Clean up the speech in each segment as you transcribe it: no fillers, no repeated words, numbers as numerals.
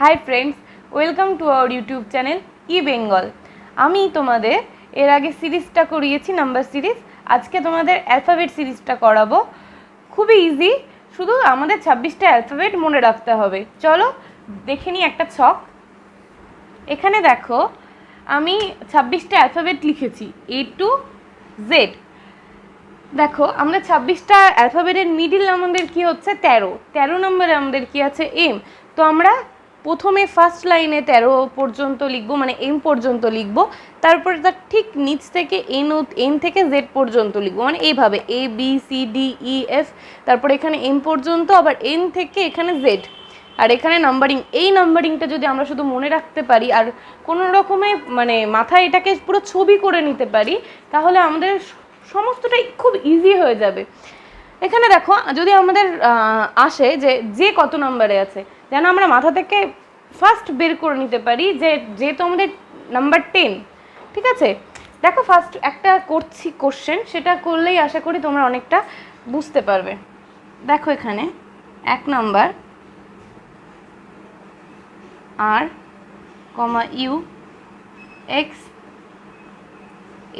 High friends, welcome to our YouTube channel E Bengal. আমি তোমাদের এর আগে সিরিজটা করিয়েছি নাম্বার সিরিজ। আজকে তোমাদের অ্যালফাবেট সিরিজটা করাবো। খুবই ইজি, শুধু আমাদের 26টা অ্যালফাবেট মনে রাখতে হবে। চলো দেখে নিই একটা ছক। এখানে দেখো আমি 26টা অ্যালফাবেট লিখেছি A to Z। দেখো আমরা 26টা অ্যালফাবেটের মিডিল আমাদের কি হচ্ছে 13 নম্বরে আমাদের কি আছে এম। তো আমরা প্রথমে ফার্স্ট লাইনে 13 পর্যন্ত লিখবো, মানে এম পর্যন্ত লিখবো। তারপরে তার ঠিক নিচ থেকে এন থেকে জেড পর্যন্ত লিখবো, মানে এইভাবে A B C D E F, তারপরে এখানে এম পর্যন্ত, আবার এন থেকে এখানে জেড, আর এখানে নাম্বারিং। এই নাম্বারিংটা যদি আমরা শুধু মনে রাখতে পারি আর কোনো রকমে মানে মাথায় এটাকে পুরো ছবি করে নিতে পারি, তাহলে আমাদের সমস্তটাই খুব ইজি হয়ে যাবে। এখানে দেখো যদি আমাদের আসে যে কত নম্বরে আছে, যেন আমরা মাথা থেকে ফার্স্ট বের করে নিতে পারি যেহেতু আমাদের নাম্বার 10। ঠিক আছে, দেখো ফার্স্ট একটা করছি কোশ্চেন, সেটা করলেই আশা করি তোমরা অনেকটা বুঝতে পারবে। দেখো এখানে 1 নাম্বার আর comma U X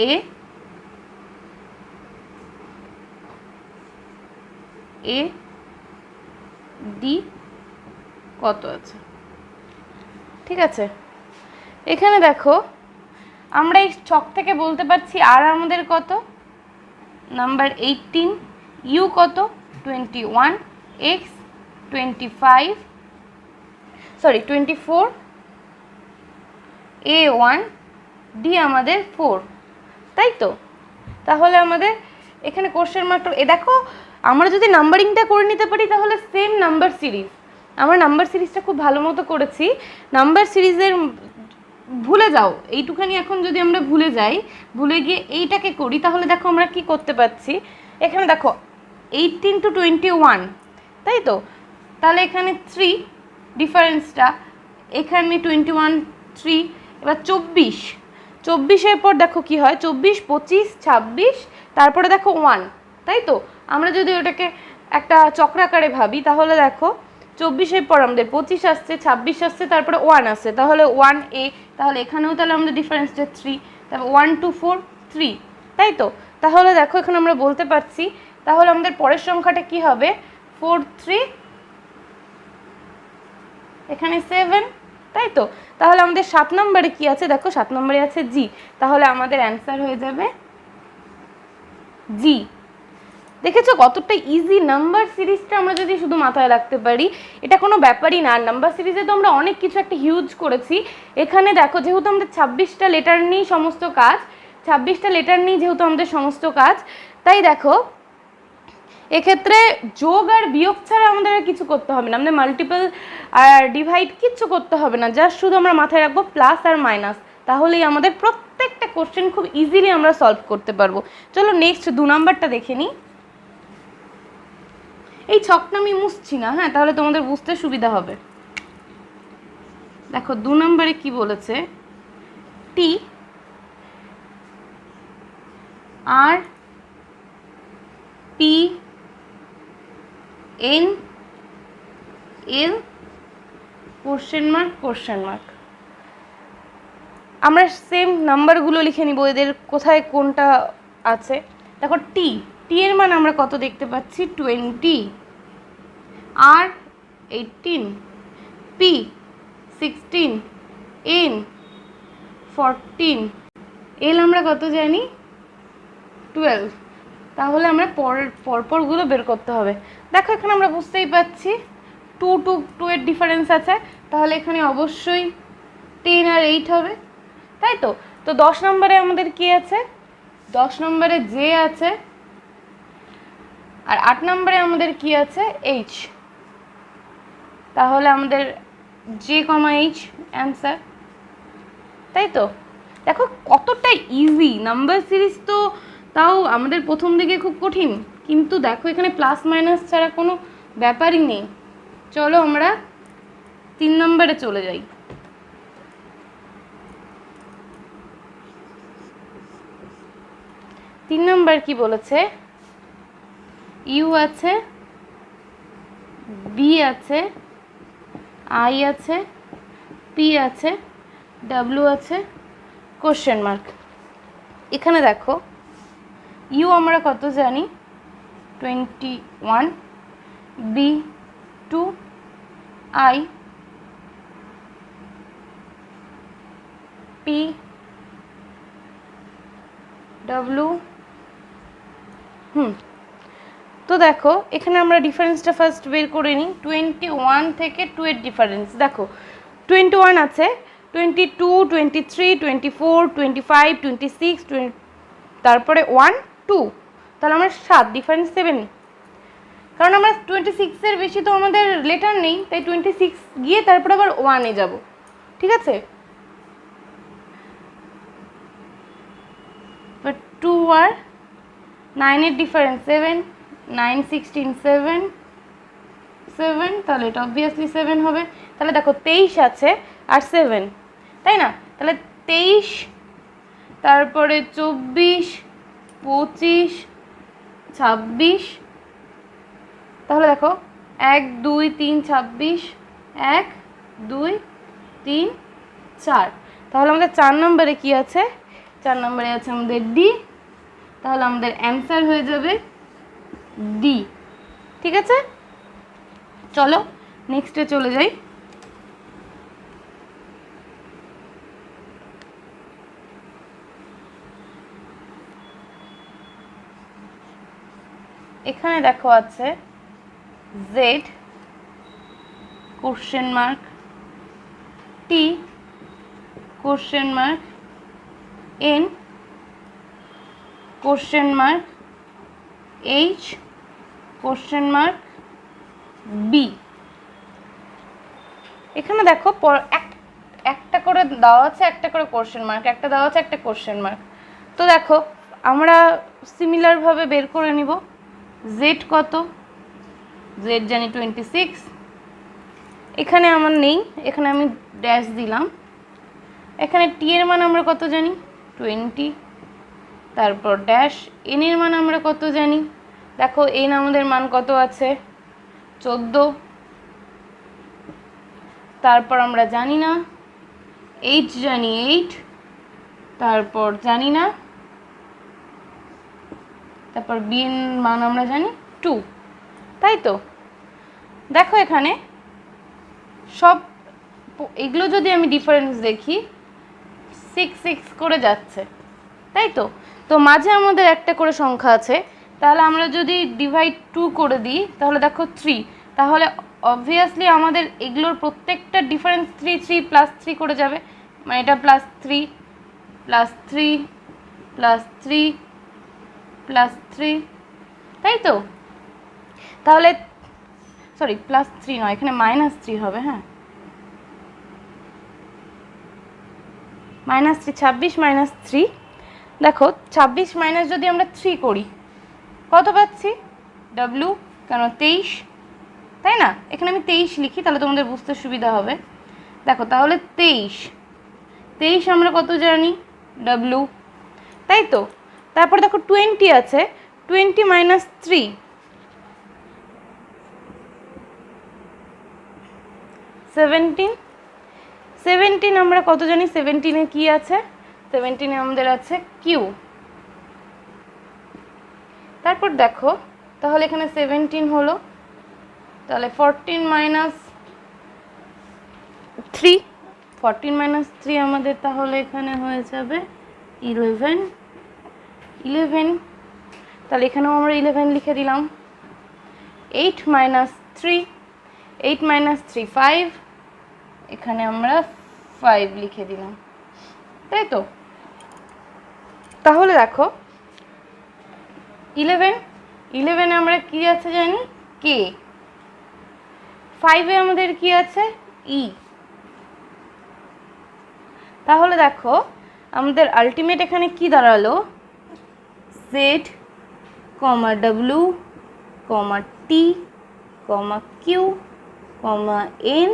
A A D কত আছে। ঠিক আছে, এখানে দেখো আমরা এই ছক থেকে বলতে পারছি আর আমাদের কত নাম্বার 18, ইউ কত 21, এক্স 24, এ 1, ডি আমাদের 4, তাই তো। তাহলে আমাদের এখানে কোশ্চেন মার্ক দেখো, আমরা যদি নাম্বারিংটা করে নিতে পারি তাহলে সেম নাম্বার সিরিজ। আমরা নাম্বার সিরিজটা খুব ভালো মতো করেছি। নাম্বার সিরিজের ভুলে যাও এইটুখানি, এখন যদি আমরা ভুলে গিয়ে এইটাকে করি, তাহলে দেখো আমরা কি করতে পারছি। এখানে দেখো 18 to 21, তাই তো। তাহলে এখানে 3 ডিফারেন্সটা, এখানে 21 3, এবার 24 পর দেখো কি হয়, 24 25 26, তারপরে দেখো 1, তাই তো। আমরা যদি ওটাকে একটা চক্রাকারে ভাবি, তাহলে দেখো 24 পর আমাদের 25 আসছে, 26 আসছে, তারপরে 1 আসছে, তাহলে 1A। তাহলে এখানেও তাহলে আমাদের ডিফারেন্সটা 3, তারপর 1 2 4 3, তাই তো। তাহলে দেখো এখানে আমরা বলতে পারছি, তাহলে আমাদের পরের সংখ্যাটা কি হবে 4 3, এখানে 7, তাই তো। তাহলে আমাদের 7 নম্বরে কি আছে, দেখো 7 নম্বরে আছে জি। তাহলে আমাদের অ্যান্সার হয়ে যাবে জি। দেখেছো কতটা ইজি। নাম্বার সিরিজটা আমরা যদি শুধু মাথায় রাখতে পারি, এটা কোনো ব্যাপারই না। আর নাম্বার সিরিজে তো আমরা অনেক কিছু একটা হিউজ করেছি। এখানে দেখো যেহেতু আমাদের 26টা লেটার নিয়ে সমস্ত কাজ, 26টা লেটার নিয়ে যেহেতু আমাদের সমস্ত কাজ, তাই দেখো এক্ষেত্রে যোগ আর বিয়োগ ছাড়া আমাদের আর কিছু করতে হবে না। আমাদের মাল্টিপল আর ডিভাইড কিচ্ছু করতে হবে না, জাস্ট শুধু আমরা মাথায় রাখবো প্লাস আর মাইনাস। তাহলেই আমাদের প্রত্যেকটা কোশ্চেন খুব ইজিলি আমরা সলভ করতে পারবো। চলো নেক্সট 2 নাম্বারটা দেখে নিই। এই ছকটা আমি মুছছি না, হ্যাঁ, তাহলে তোমাদের বুঝতে সুবিধা হবে। দেখো 2 নম্বরে কি বলেছে, T R P N L question mark. আমরা সেম নাম্বারগুলো লিখে নিব, এদের কোথায় কোনটা আছে। দেখো টি এর মান আমরা কত দেখতে পাচ্ছি 20, আর 18, পি 16, এন 14, এল আমরা কত জানি 12। তাহলে আমরা পরপরগুলো বের করতে হবে। দেখো এখানে আমরা বুঝতেই পাচ্ছি 2 এর ডিফারেন্স আছে, তাহলে এখানে অবশ্যই 10 আর 8 হবে, তাই তো। তো 10 নম্বরে আমাদের কি আছে, 10 নম্বরে জে আছে, আর 8 নম্বরে আমাদের কি আছে এইচ। তাহলে আমাদের জে কমা এইচ অ্যান্সার, তাই তো। দেখো কতটা ইজি নাম্বার সিরিজ। তো তাও আমাদের প্রথম দিকে খুব কঠিন, কিন্তু দেখো এখানে প্লাস মাইনাস ছাড়া কোনো ব্যাপারই নেই। চলো আমরা 3 নম্বরে চলে যাই। 3 নম্বর কি বলেছে, ইউ আছে, বি আছে, আই আছে, পি আছে, ডাব্লিউ আছে, কোশ্চেন মার্ক। এখানে দেখো ইউ আমরা কত জানি 21, বি 2, আই পি ডাব্লিউ। তো দেখো এখানে আমরা ডিফারেন্সটা ফার্স্ট বের করে নিই। 21 থেকে 2 এর ডিফারেন্স দেখো, 21 আছে, 22, 23, 24, 25, 26, তারপরে 1, 2, তাহলে আমরা 7, ডিফারেন্স 7। কারণ আমরা 26 এর বেশি তো আমাদের লেটার নেই, তাই 26 গিয়ে তারপরে আবার 1-এ যাব, ঠিক আছে। বাট 2 আর 9 এর ডিফারেন্স 7, 9, 16, 7, 7, তাহলে এটা অবভিয়াসলি 7 হবে। তাহলে দেখো 23 আছে আর 7, তাই না? তাহলে 23, তারপরে 24, 25, 26, তাহলে দেখো 1, 2, 3, 26, 1, 2, 3, 4। তাহলে আমাদের 4 নম্বরে কি আছে? 4 নম্বরে আছে আমাদের ডি। তাহলে আমাদের অ্যান্সার হয়ে যাবে ডি, ঠিক আছে। চলো নেক্সটে চলে যাই। এখানে দেখো আছে Z question mark, T question mark, N question mark, H question mark, B. এখানে দেখো একটা করে দেওয়া আছে, একটা করে কোশ্চেন মার্ক, একটা দেওয়া আছে, একটা কোশ্চেন মার্ক। তো দেখো আমরা সিমিলারভাবে বের করে নিব। জেড কত? জেড জানি 26, এখানে আমার নেই, এখানে আমি ড্যাশ দিলাম। এখানে টি এর মান আমরা কত জানি? 20, তারপর ড্যাশ। এন এর মান আমরা কত জানি? দেখো এন আমাদের মান কত আছে? 14, তারপর আমরা জানি না। এইচ জানি 8, তারপর জানি না। তারপর বি এর মান আমরা জানি 2, তাই তো। দেখো এখানে সব এগুলো যদি আমি ডিফারেন্স দেখি 6, 6 করে যাচ্ছে, তাই তো। তো মাঝে আমাদের একটা করে সংখ্যা আছে, তাহলে আমরা যদি ডিভাইড 2 করে দিই তাহলে দেখো 3, তাহলে অবভিয়াসলি আমাদের এগুলোর প্রত্যেকটা ডিফারেন্স 3, 3 প্লাস 3 করে যাবে, মানে এটা +3, +3, +3, +3, তাই তো। তাহলে সরি +3 নয়, এখানে -3 হবে। হ্যাঁ, -3, 26 -3। দেখো 26 মাইনাস যদি আমরা 3 করি কত পাচ্ছি? ডাব্লিউ কেন 23, তাই না। এখানে আমি 23 লিখি, তাহলে তোমাদের বুঝতে সুবিধা হবে। দেখো তাহলে 23 আমরা কত জানি? ডাব্লিউ, তাই তো। তারপর দেখো 20 আছে, 20 - 3, 17 আমরা কত জানি? 17-এ কি আছে? 17-এ আমাদের আছে কিউ। তারপর দেখো তাহলে এখানে 17 হলো, তাহলে 14 - 3, 14 - 3 আমাদের তাহলে এখানে হয়ে যাবে 11। তাহলে এখানেও আমরা 11 লিখে দিলাম। 8 - 3, 8 - 3 5, এখানে আমরা 5 লিখে দিলাম, তাই তো। তাহলে দেখো 11 আমরা কি আছে জানি? কে। 5-এ আমাদের কি আছে? ই। তাহলে দেখো আমাদের আলটিমেট এখানে কি দাঁড়ালো? জেড, ডাব্লিউ, টি, কিউ, এন,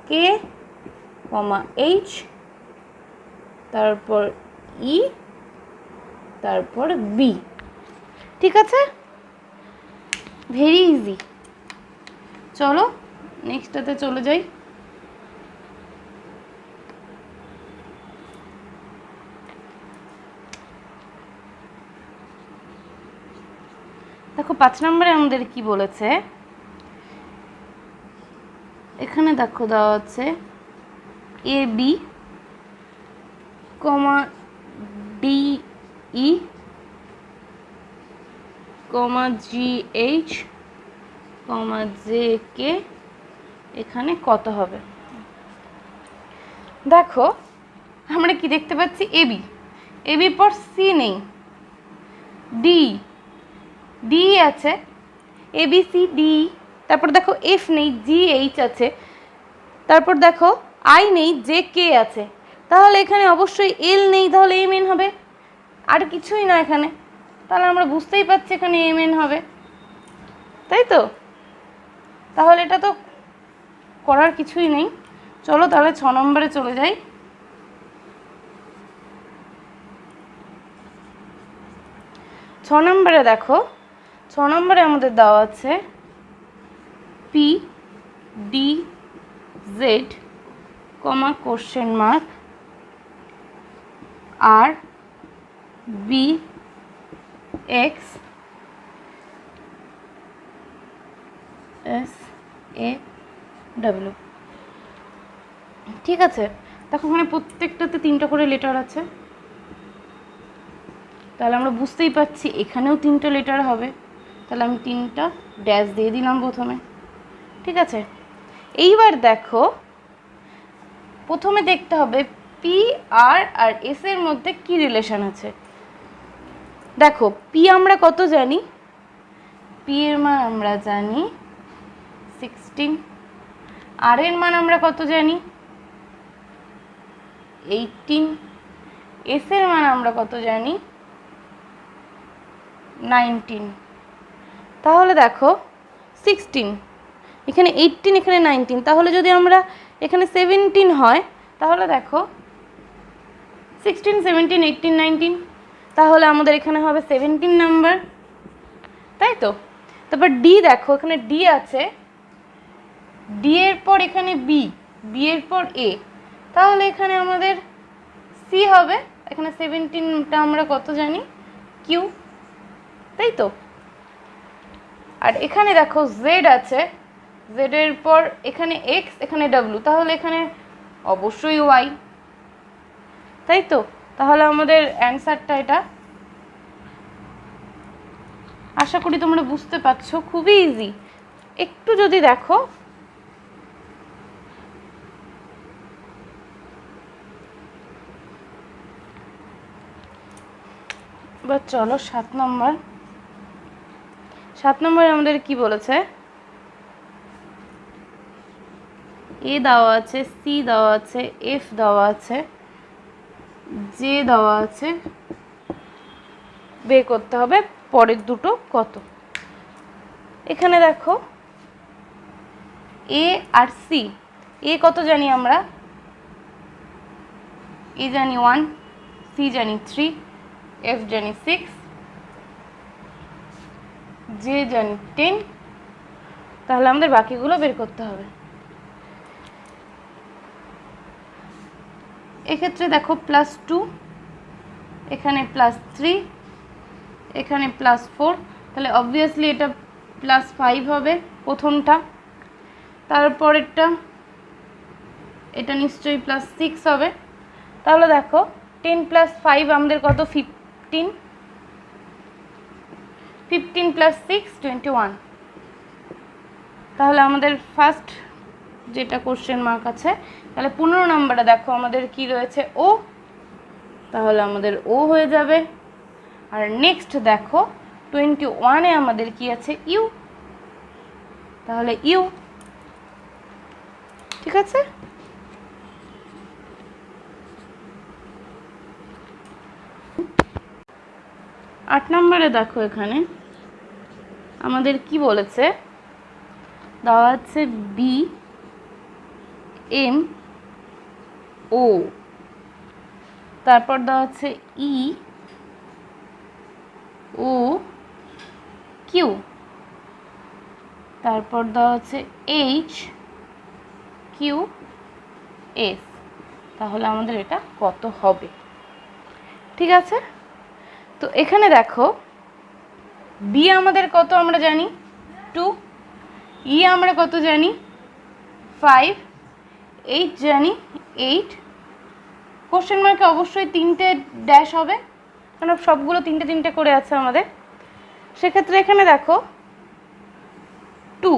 কে, এইচ, তারপর ই, তারপর বি, ঠিক আছে। Very easy. চলো নেক্সটটাতে চলে যাই। দেখো 5 নম্বরে আমাদের কি বলেছে, এখানে দেখো দেওয়া আছে A B comma D E comma G H comma J K এখানে কত হবে। দেখো আমরা কি দেখতে পাচ্ছি, এবি, এবির পর সি নেই, ডি, ডি আছে, এ বি সি ডি, তারপর দেখো এফ নেই, জি এইচ আছে, তারপর দেখো আই নেই, জে কে আছে, তাহলে এখানে অবশ্যই এল নেই, তাহলে এম এন হবে, আর কিছুই না এখানে, তাহলে আমরা বুঝতেই পারছি এখানে এম এন হবে, তাই তো? তাহলে এটা তো করার কিছুই নেই। চলো তাহলে 6 নম্বরে চলে যাই। 6 নম্বরে দেখো, 6 নম্বরে আমাদের দেওয়া আছে P D Z comma question mark আর B X S A W. ঠিক আছে, দেখো ওখানে প্রত্যেকটাতে 3টা করে লেটার আছে, তাহলে আমরা বুঝতেই পারছি এখানেও 3টা লেটার হবে, তাহলে আমি 3টা ড্যাশ দিয়ে দিলাম প্রথমে। ঠিক আছে, এইবার দেখো প্রথমে দেখতে হবে পি আর এস এর মধ্যে কি রিলেশন আছে। দেখো পি আমরা কত জানি, পি এর মান আমরা জানি 16, আর এর মান আমরা কত জানি 18, এস এর মান আমরা কত জানি 19। তাহলে দেখো 16, এখানে 18, এখানে 19, তাহলে যদি আমরা এখানে 17 হয়, তাহলে দেখো 16, 17, 18, 19, তাহলে আমাদের এখানে হবে 17 নাম্বার, তাই তো? তারপর ডি, দেখো এখানে ডি আছে, ডি এর পর এখানে বি, বি এর পর এ, তাহলে এখানে আমাদের সি হবে, এখানে 17টা আমরা কত জানি কিউ, তাই তো? আর এখানে দেখো জেড আছে, জেড এর পর এখানে এক্স, এখানে ডাব্লিউ, তাহলে এখানে অবশ্যই ওয়াই, তাই তো? তাহলে আমাদের অ্যান্সারটা এটা। আশা করি তোমরা বুঝতে পারছো, খুবই ইজি। একটু যদি দেখো, এবার চলো 7 নম্বর। 7 নম্বরে আমাদের কি বলেছে, এ দেওয়া আছে, সি দেওয়া আছে, এফ দেওয়া আছে, জে দেওয়া আছে, বের করতে হবে পরের দুটো কত। এখানে দেখো এ আর সি, এ কত জানি আমরা, এ জানি 1, সি জানি 3, এফ জানি 6, জে জানি 10, তাহলে আমাদের বাকিগুলো বের করতে হবে। এক্ষেত্রে দেখো +2, এখানে +3, এখানে +4, তাহলে অবভিয়াসলি এটা +5 হবে প্রথমটা, তারপরেরটা এটা নিশ্চয়ই +6 হবে, তাহলে দেখো 10 + 5 আমাদের কত 15, 15 + 6 21, তাহলে আমাদের ফার্স্ট যেটা কোশ্চেন মার্ক আছে, তাহলে 15 নম্বরে দেখো আমাদের কি রয়েছে ও, তাহলে আমাদের ও হয়ে যাবে। আর নেক্সট দেখো 21-এ আমাদের কি আছে ইউ, তাহলে ইউ। ঠিক আছে, আট নম্বরে দেখো এখানে আমাদের কি বলেছে, দেওয়া আছে বি এম ও, তারপর দেওয়া আছে ই ও কিউ, তারপর দেওয়া আছে এইচ কিউ এস, তাহলে আমাদের এটা কত হবে। ঠিক আছে, তো এখানে দেখো বি আমাদের কত আমরা জানি 2, ই আমরা কত জানি 5, এইচ জানি 8। কোশ্চেন মার্কে অবশ্যই 3টে ড্যাশ হবে, কারণ সবগুলো 3টে করে আছে আমাদের। সেক্ষেত্রে এখানে দেখো 2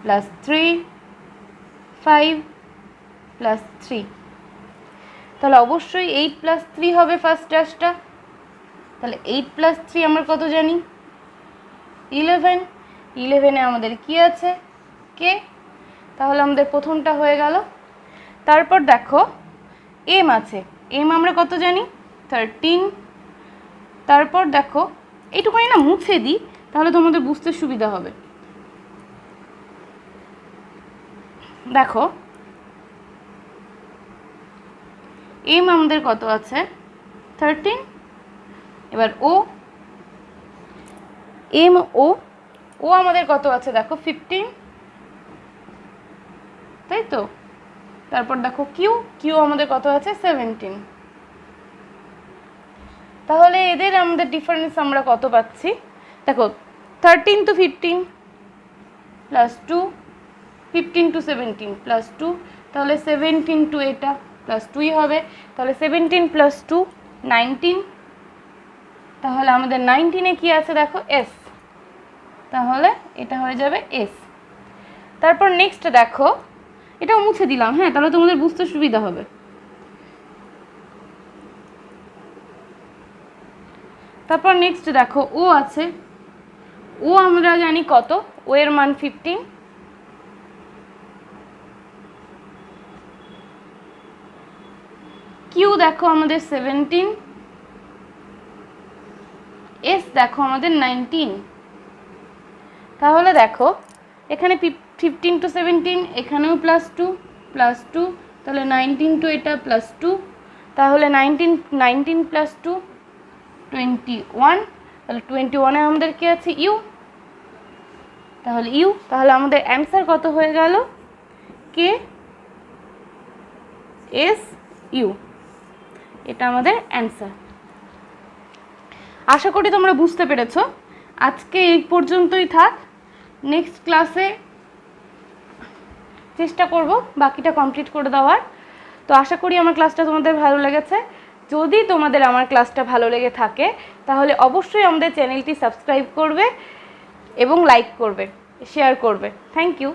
+ 3 5 + 3, তাহলে অবশ্যই 8 + 3 হবে ফার্স্ট ড্যাশটা। তাহলে 8 + 3 আমরা কত জানি 11। 11-এ আমাদের কি আছে কে, তাহলে আমাদের প্রথমটা হয়ে গেল। তারপর দেখো এম আছে, এম আমরা কত জানি 13। তারপর দেখো এইটুকুনি না মুছে দিই, তাহলে তোমাদের বুঝতে সুবিধা হবে। দেখো এম আমাদের কত আছে 13। এবার ও, এম ও, ও আমাদের কত আছে দেখো 15, তাই তো। তারপর দেখো কিউ, কিউ আমাদের কত আছে 17। তাহলে এদের আমাদের ডিফারেন্স আমরা কত পাচ্ছি দেখো 13 to 15 + 2, 15 to 17 + 2, তাহলে 17 to এটা +2 হবে, তাহলে 17 + 2 19। তাহলে আমাদের 19-এ কি আছে দেখো এস, তাহলে এটা হয়ে যাবে এস। তারপর নেক্সট দেখো, এটাও মুছে দিলাম, হ্যাঁ, তাহলে তোমাদের বুঝতে সুবিধা হবে। তারপর নেক্সট দেখো ও আছে, ও আমরা জানি কত, ও এর মান 15। কিউ দেখো আমাদের 17, এস দেখো আমাদের 19। তাহলে দেখো এখানে 15 to 17, এখানেও +2 +2, তাহলে 19 to এটা +2, তাহলে 19 + 2 21, তাহলে 21-এ আমাদের কি আছে ইউ, তাহলে ইউ, তাহলে আমাদের অ্যান্সার কত হয়ে গেল কে এস ইউ, এটা আমাদের অ্যান্সার। আশা করি তোমরা বুঝতে পেরেছো। আজকে এই পর্যন্তই থাক, নেক্সট ক্লাসে চেষ্টা করব বাকিটা কমপ্লিট করে দেওয়ার। তো আশা করি আমার ক্লাসটা তোমাদের ভালো লেগেছে। যদি তোমাদের আমার ক্লাসটা ভালো লেগে থাকে তাহলে অবশ্যই আমাদের চ্যানেলটি সাবস্ক্রাইব করবে এবং লাইক করবে, শেয়ার করবে। Thank you.